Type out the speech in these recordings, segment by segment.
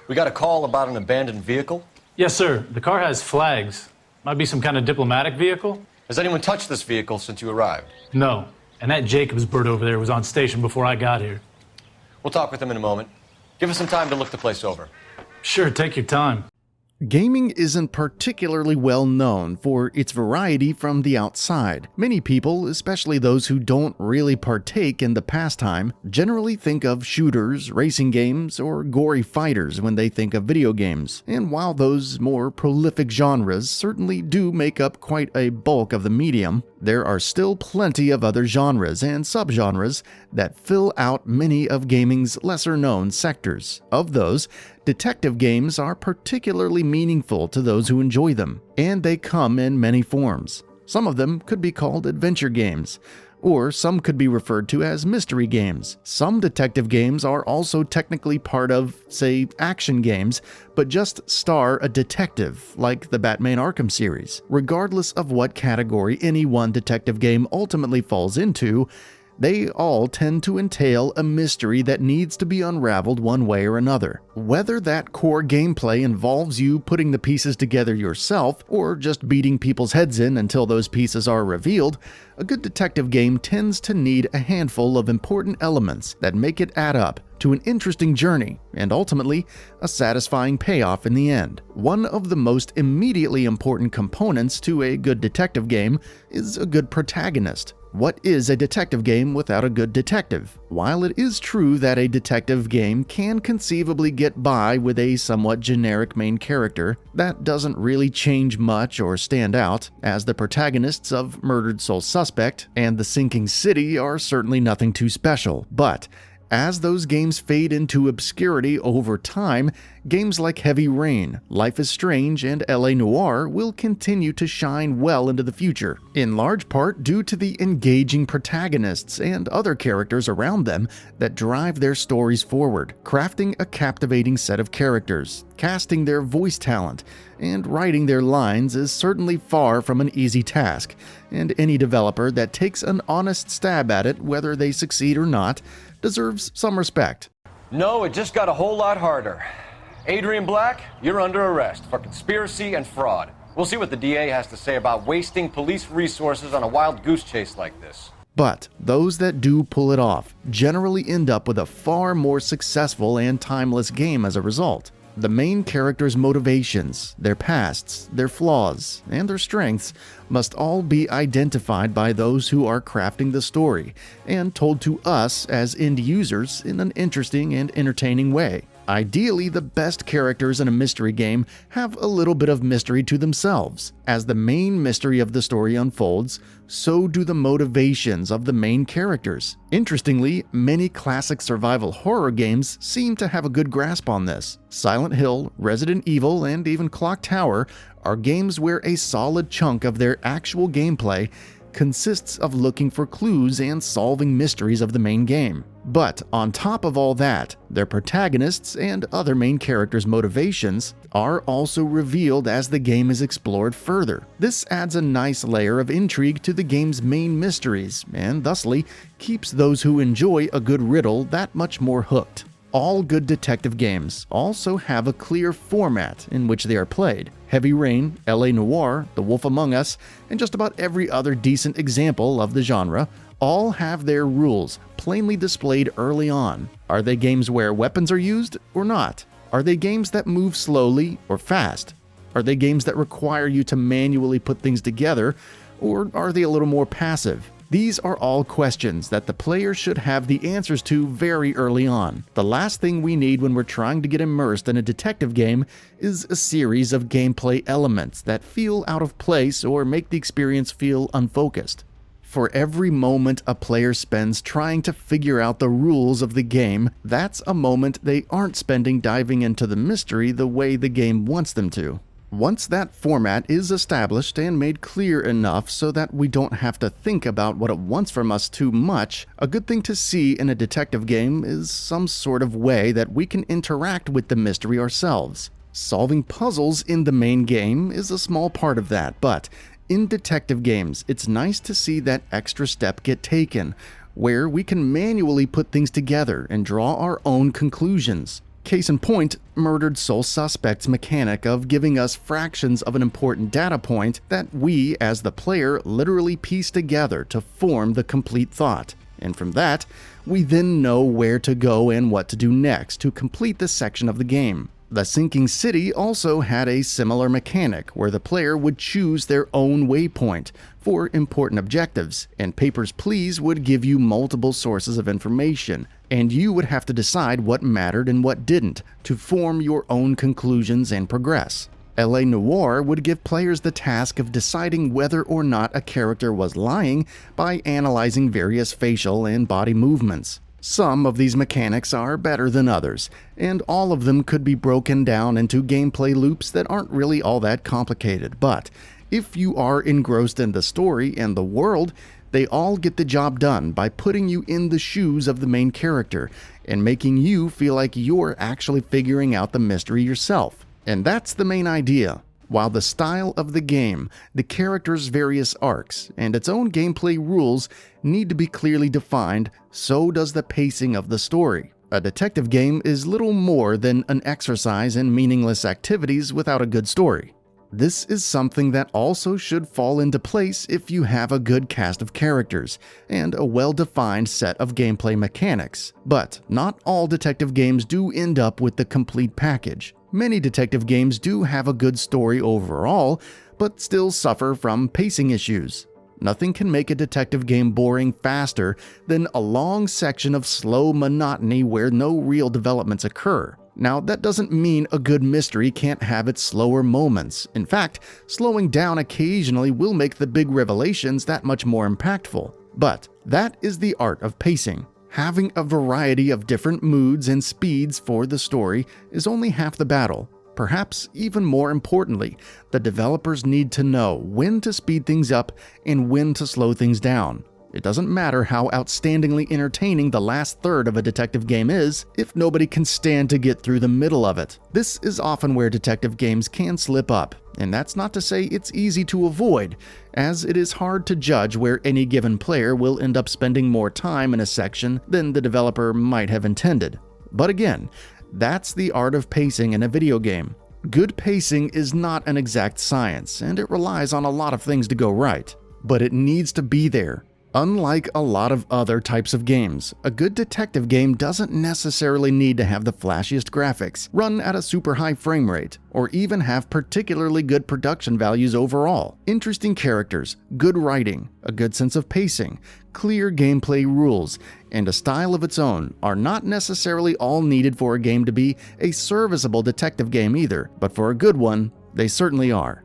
We got a call about an abandoned vehicle. Yes, sir. The car has flags. Might be some kind of diplomatic vehicle. Has anyone touched this vehicle since you arrived? No. And that Jacobs bird over there was on station before I got here. We'll talk with him in a moment. Give us some time to look the place over. Sure, take your time. Gaming isn't particularly well known for its variety from the outside. Many people, especially those who don't really partake in the pastime, generally think of shooters, racing games, or gory fighters when they think of video games. And while those more prolific genres certainly do make up quite a bulk of the medium, there are still plenty of other genres and subgenres that fill out many of gaming's lesser-known sectors. Of those, detective games are particularly meaningful to those who enjoy them, and they come in many forms. Some of them could be called adventure games, or some could be referred to as mystery games. Some detective games are also technically part of, say, action games, but just star a detective, like the Batman Arkham series. Regardless of what category any one detective game ultimately falls into, they all tend to entail a mystery that needs to be unraveled one way or another. Whether that core gameplay involves you putting the pieces together yourself, or just beating people's heads in until those pieces are revealed, a good detective game tends to need a handful of important elements that make it add up to an interesting journey, and ultimately, a satisfying payoff in the end. One of the most immediately important components to a good detective game is a good protagonist. What is a detective game without a good detective? While it is true that a detective game can conceivably get by with a somewhat generic main character, that doesn't really change much or stand out, as the protagonists of Murdered Soul Suspect and The Sinking City are certainly nothing too special. But as those games fade into obscurity over time, games like Heavy Rain, Life is Strange, and LA Noire will continue to shine well into the future, in large part due to the engaging protagonists and other characters around them that drive their stories forward. Crafting a captivating set of characters, casting their voice talent, and writing their lines is certainly far from an easy task, and any developer that takes an honest stab at it, whether they succeed or not, deserves some respect. No, it just got a whole lot harder. Adrian Black, you're under arrest for conspiracy and fraud. We'll see what the DA has to say about wasting police resources on a wild goose chase like this. But those that do pull it off generally end up with a far more successful and timeless game as a result. The main character's motivations, their pasts, their flaws, and their strengths must all be identified by those who are crafting the story and told to us as end users in an interesting and entertaining way. Ideally, the best characters in a mystery game have a little bit of mystery to themselves. As the main mystery of the story unfolds, so do the motivations of the main characters. Interestingly, many classic survival horror games seem to have a good grasp on this. Silent Hill, Resident Evil, and even Clock Tower are games where a solid chunk of their actual gameplay consists of looking for clues and solving mysteries of the main game. But on top of all that, their protagonists and other main characters' motivations are also revealed as the game is explored further. This adds a nice layer of intrigue to the game's main mysteries, and thusly keeps those who enjoy a good riddle that much more hooked. All good detective games also have a clear format in which they are played. Heavy Rain, LA Noire, The Wolf Among Us, and just about every other decent example of the genre all have their rules plainly displayed early on. Are they games where weapons are used or not? Are they games that move slowly or fast? Are they games that require you to manually put things together, or are they a little more passive? These are all questions that the player should have the answers to very early on. The last thing we need when we're trying to get immersed in a detective game is a series of gameplay elements that feel out of place or make the experience feel unfocused. For every moment a player spends trying to figure out the rules of the game, that's a moment they aren't spending diving into the mystery the way the game wants them to. Once that format is established and made clear enough so that we don't have to think about what it wants from us too much, a good thing to see in a detective game is some sort of way that we can interact with the mystery ourselves. Solving puzzles in the main game is a small part of that, but in detective games, it's nice to see that extra step get taken, where we can manually put things together and draw our own conclusions. Case in point, Murdered Soul Suspect's mechanic of giving us fractions of an important data point that we, as the player, literally piece together to form the complete thought. And from that, we then know where to go and what to do next to complete the section of the game. The Sinking City also had a similar mechanic where the player would choose their own waypoint for important objectives, and Papers, Please would give you multiple sources of information, and you would have to decide what mattered and what didn't to form your own conclusions and progress. LA Noire would give players the task of deciding whether or not a character was lying by analyzing various facial and body movements. Some of these mechanics are better than others, and all of them could be broken down into gameplay loops that aren't really all that complicated, but if you are engrossed in the story and the world, they all get the job done by putting you in the shoes of the main character and making you feel like you're actually figuring out the mystery yourself. And that's the main idea. While the style of the game, the character's various arcs, and its own gameplay rules need to be clearly defined, so does the pacing of the story. A detective game is little more than an exercise in meaningless activities without a good story. This is something that also should fall into place if you have a good cast of characters and a well-defined set of gameplay mechanics. But not all detective games do end up with the complete package. Many detective games do have a good story overall, but still suffer from pacing issues. Nothing can make a detective game boring faster than a long section of slow monotony where no real developments occur. Now, that doesn't mean a good mystery can't have its slower moments. In fact, slowing down occasionally will make the big revelations that much more impactful. But that is the art of pacing. Having a variety of different moods and speeds for the story is only half the battle. Perhaps even more importantly, the developers need to know when to speed things up and when to slow things down. It doesn't matter how outstandingly entertaining the last third of a detective game is if nobody can stand to get through the middle of it. This is often where detective games can slip up, and that's not to say it's easy to avoid, as it is hard to judge where any given player will end up spending more time in a section than the developer might have intended. But again, that's the art of pacing in a video game. Good pacing is not an exact science, and it relies on a lot of things to go right. But it needs to be there. Unlike a lot of other types of games, a good detective game doesn't necessarily need to have the flashiest graphics, run at a super high frame rate, or even have particularly good production values overall. Interesting characters, good writing, a good sense of pacing, clear gameplay rules, and a style of its own are not necessarily all needed for a game to be a serviceable detective game either, but for a good one, they certainly are.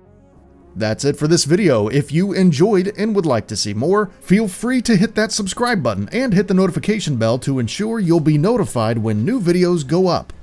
That's it for this video. If you enjoyed and would like to see more, feel free to hit that subscribe button and hit the notification bell to ensure you'll be notified when new videos go up.